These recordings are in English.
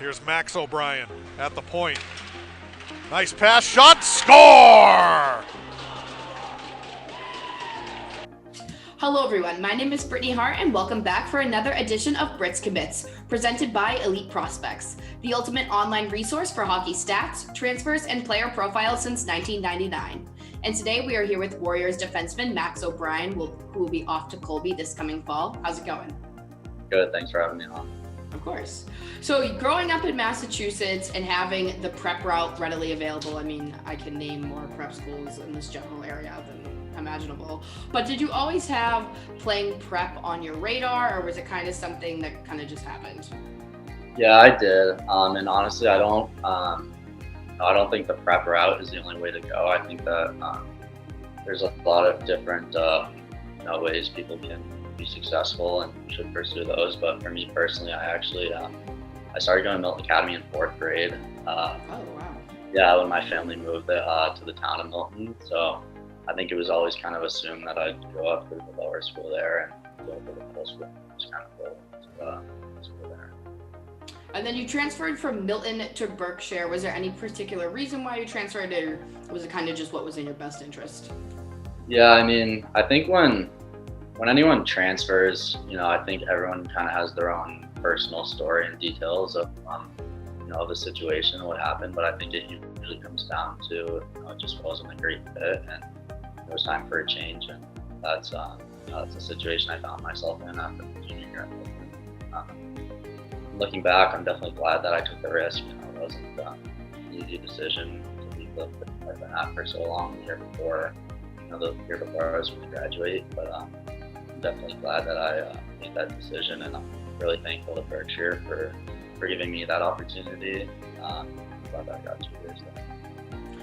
Here's Max O'Brien at the point. Nice pass, shot, score! Hello everyone, my name is Brittany Hart and welcome back for another edition of Britt's Commits, presented by Elite Prospects, the ultimate online resource for hockey stats, transfers, and player profiles since 1999. And today we are here with Warriors defenseman Max O'Brien, who will be off to Colby this coming fall. How's it going? Good, thanks for having me on. Of course. So growing up in Massachusetts and having the prep route readily available, I mean, I can name more prep schools in this general area than imaginable. But did you always have playing prep on your radar, or was it kind of something that kind of just happened? Yeah, I did. And honestly, I don't think the prep route is the only way to go. I think that there's a lot of different ways people can be successful and should pursue those. But for me personally, I started going to Milton Academy in 4th grade. Oh, wow. Yeah, when my family moved to the town of Milton. So I think it was always kind of assumed that I'd go up to the lower school there and go to the middle school. Just kind of go to school there. And then you transferred from Milton to Berkshire. Was there any particular reason why you transferred, or was it kind of just what was in your best interest? Yeah, I mean, I think when anyone transfers, I think everyone kind of has their own personal story and details of the situation and what happened. But I think it usually comes down to it just wasn't a great fit, and it was time for a change. And that's a situation I found myself in after the junior year. Looking back, I'm definitely glad that I took the risk. It wasn't an easy decision to leave the I've been at for so long the year before I was going to graduate. But I'm definitely glad that I made that decision, and I'm really thankful to Berkshire for giving me that opportunity. I'm glad that I got 2 years there.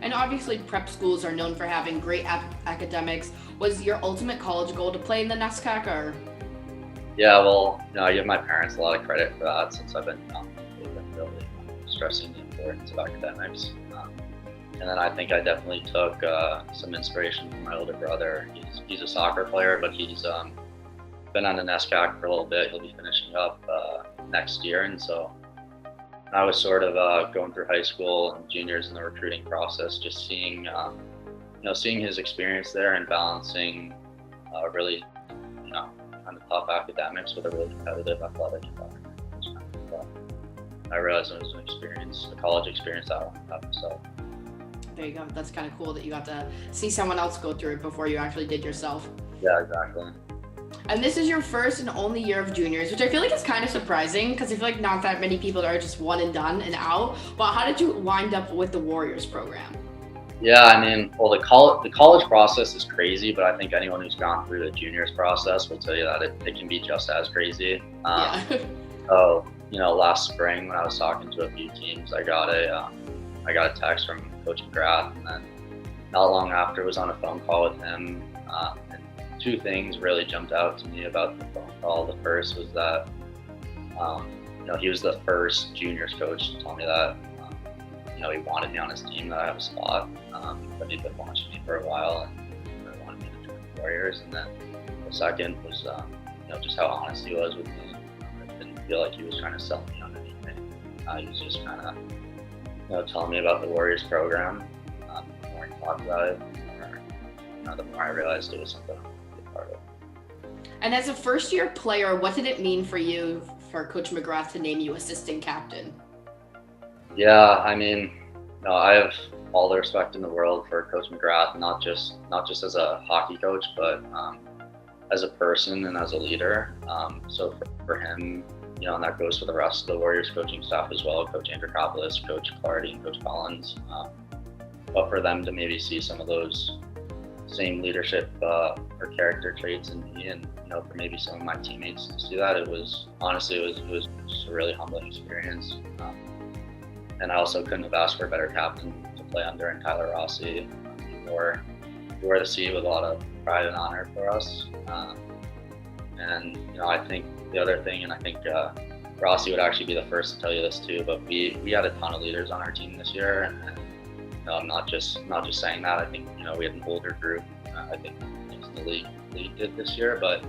And obviously prep schools are known for having great academics. Was your ultimate college goal to play in the NESCAC, or? Yeah, well, I give my parents a lot of credit for that, since they've been really stressing the importance of academics. And then I think I definitely took some inspiration from my older brother. He's a soccer player, but he's been on the NESCAC for a little bit. He'll be finishing up next year, and so I was sort of going through high school and juniors in the recruiting process, just seeing his experience there and balancing really kind of tough academics with a really competitive athletic environment. I realized it was a college experience I wanted to have myself. There you go. That's kind of cool that you got to see someone else go through it before you actually did yourself. Yeah, exactly. And this is your first and only year of juniors, which I feel like is kind of surprising because I feel like not that many people are just one and done and out. But how did you wind up with the Warriors program? Yeah, I mean, well, the college process is crazy, but I think anyone who's gone through the juniors process will tell you that it can be just as crazy. Yeah. So, last spring when I was talking to a few teams, I got a text from Coach McGrath, and then not long after I was on a phone call with him. And 2 things really jumped out to me about the phone call. The first was that, he was the first juniors coach to tell me that, he wanted me on his team, that I have a spot, but he'd been watching me for a while and really wanted me to join the Warriors. And then the second was, just how honest he was with me. I didn't feel like he was trying to sell me on anything. He was just kind of, telling me about the Warriors program. The more he talked about it, the more I realized it was something I wanted to be a part of. And as a first-year player, what did it mean for you for Coach McGrath to name you assistant captain? Yeah, I mean, I have all the respect in the world for Coach McGrath, not just as a hockey coach, but as a person and as a leader. So for him, and that goes for the rest of the Warriors coaching staff as well, Coach Andrikopoulos, Coach Clardy, and Coach Collins. But for them to maybe see some of those same leadership or character traits in me, and for maybe some of my teammates to see that, it was just a really humbling experience. And I also couldn't have asked for a better captain to play under, in Tyler Rossi. He wore the C with a lot of pride and honor for us. And I think the other thing, and I think Rossi would actually be the first to tell you this too, but we had a ton of leaders on our team this year, and I'm not just saying that. I think we had an older group. I think the league did this year, but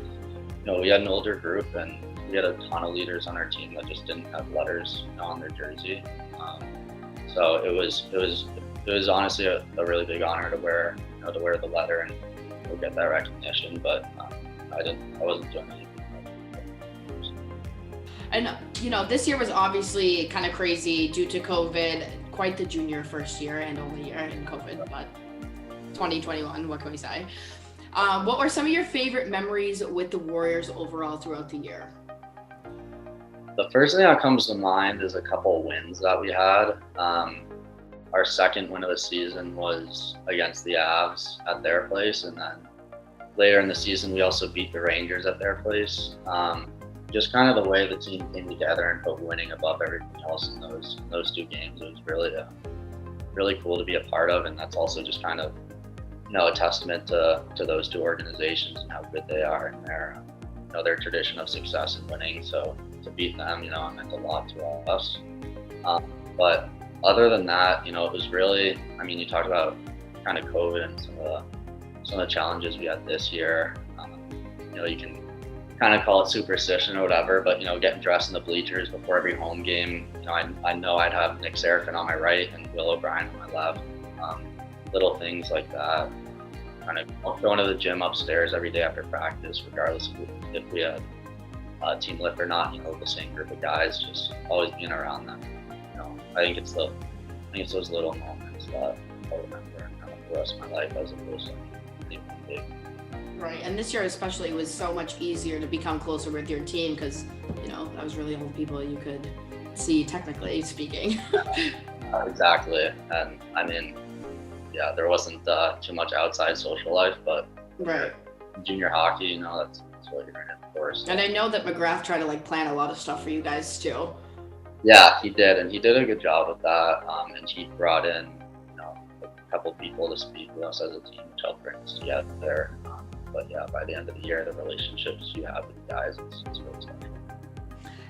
we had an older group, and we had a ton of leaders on our team that just didn't have letters, on their jersey. So it was honestly a really big honor to wear the letter and get that recognition. But I wasn't doing anything. And this year was obviously kind of crazy due to COVID. Quite the junior first year and only year in COVID, but 2021, what can we say? What were some of your favorite memories with the Warriors overall throughout the year? The first thing that comes to mind is a couple wins that we had. Our second win of the season was against the Avs at their place, and then later in the season we also beat the Rangers at their place. Just kind of the way the team came together and put winning above everything else in those two games. It was really cool to be a part of, and that's also just kind of a testament to those two organizations and how good they are in their tradition of success and winning. So to beat them, it meant a lot to us. But other than that, it was really, you talked about kind of COVID and some of the challenges we had this year. You can kind of call it superstition or whatever, but getting dressed in the bleachers before every home game, I know I'd have Nick Serafin on my right and Will O'Brien on my left. Little things like that. Kind of going to the gym upstairs every day after practice, regardless of if we had a team lift or not. The same group of guys, just always being around them. I think it's those little moments that I'll remember kind of the rest of my life as opposed to anything big. Right, and this year especially was so much easier to become closer with your team because, that was really all the people you could see, technically speaking. Exactly, and there wasn't too much outside social life, but right. Junior hockey, that's what you're in it for. So. And I know that McGrath tried to plan a lot of stuff for you guys too. Yeah, he did, and he did a good job with that, and he brought in, a couple people to speak with us as a team, which helped bring us together. But yeah, by the end of the year, the relationships you have with the guys, it's really special.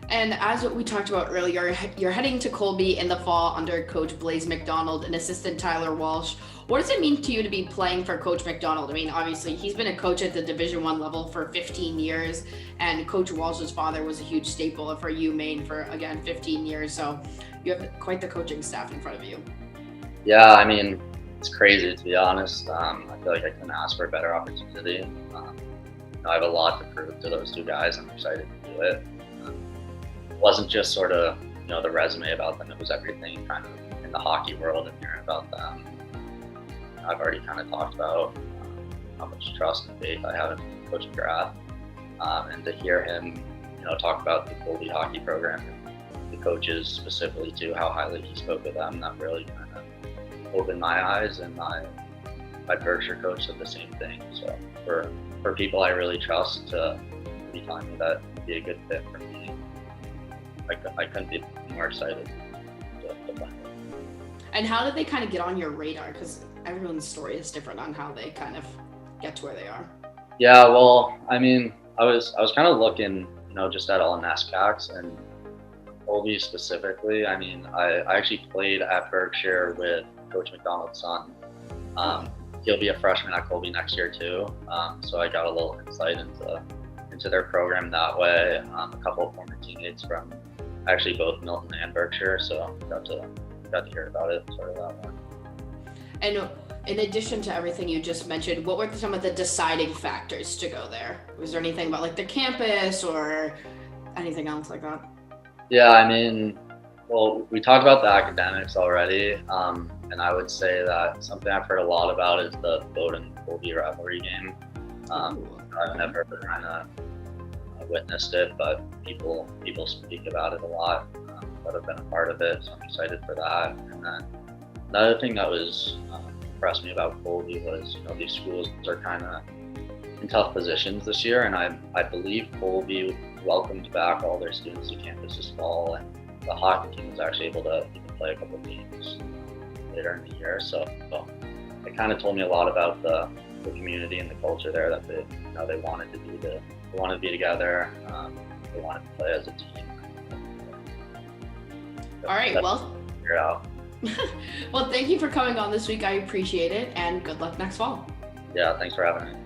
And as we talked about earlier, you're heading to Colby in the fall under Coach Blaise McDonald and assistant Tyler Walsh. What does it mean to you to be playing for Coach McDonald? Obviously, he's been a coach at the Division I level for 15 years, and Coach Walsh's father was a huge staple for UMaine for, again, 15 years. So you have quite the coaching staff in front of you. Yeah, it's crazy, to be honest. I feel like I couldn't ask for a better opportunity. I have a lot to prove to those two guys. I'm excited to do it. It wasn't just sort of, the resume about them. It was everything kind of in the hockey world and hearing about them. I've already kind of talked about how much trust and faith I have in Coach McGrath. And to hear him, talk about the Colby hockey program and the coaches specifically too, how highly he spoke of them, that really kind of opened my eyes, and my Berkshire coach said the same thing. So for people I really trust to be telling me that would be a good fit for me, I couldn't be more excited to play. And how did they kind of get on your radar? Because everyone's story is different on how they kind of get to where they are. Yeah, well, I was kind of looking, just at all NESCACs and Colby specifically. I actually played at Berkshire with Coach McDonald's son. He'll be a freshman at Colby next year too. So I got a little insight into their program that way. A couple of former teammates from actually both Milton and Berkshire, so got to hear about it sort of that way. And in addition to everything you just mentioned, what were some of the deciding factors to go there? Was there anything about the campus or anything else like that? Yeah, well, we talked about the academics already, and I would say that something I've heard a lot about is the Bowdoin-Colby rivalry game. I've never kind of witnessed it, but people speak about it a lot that have been a part of it, so I'm excited for that. And then another thing that was impressed me about Colby was, these schools are kind of in tough positions this year, and I believe Colby welcomed back all their students to campus this fall, and the hockey team was actually able to even play a couple of games later in the year. So it kind of told me a lot about the community and the culture there, that they wanted to be together. They wanted to play as a team. All right, well. Figure it out. Well, thank you for coming on this week. I appreciate it, and good luck next fall. Yeah, thanks for having me.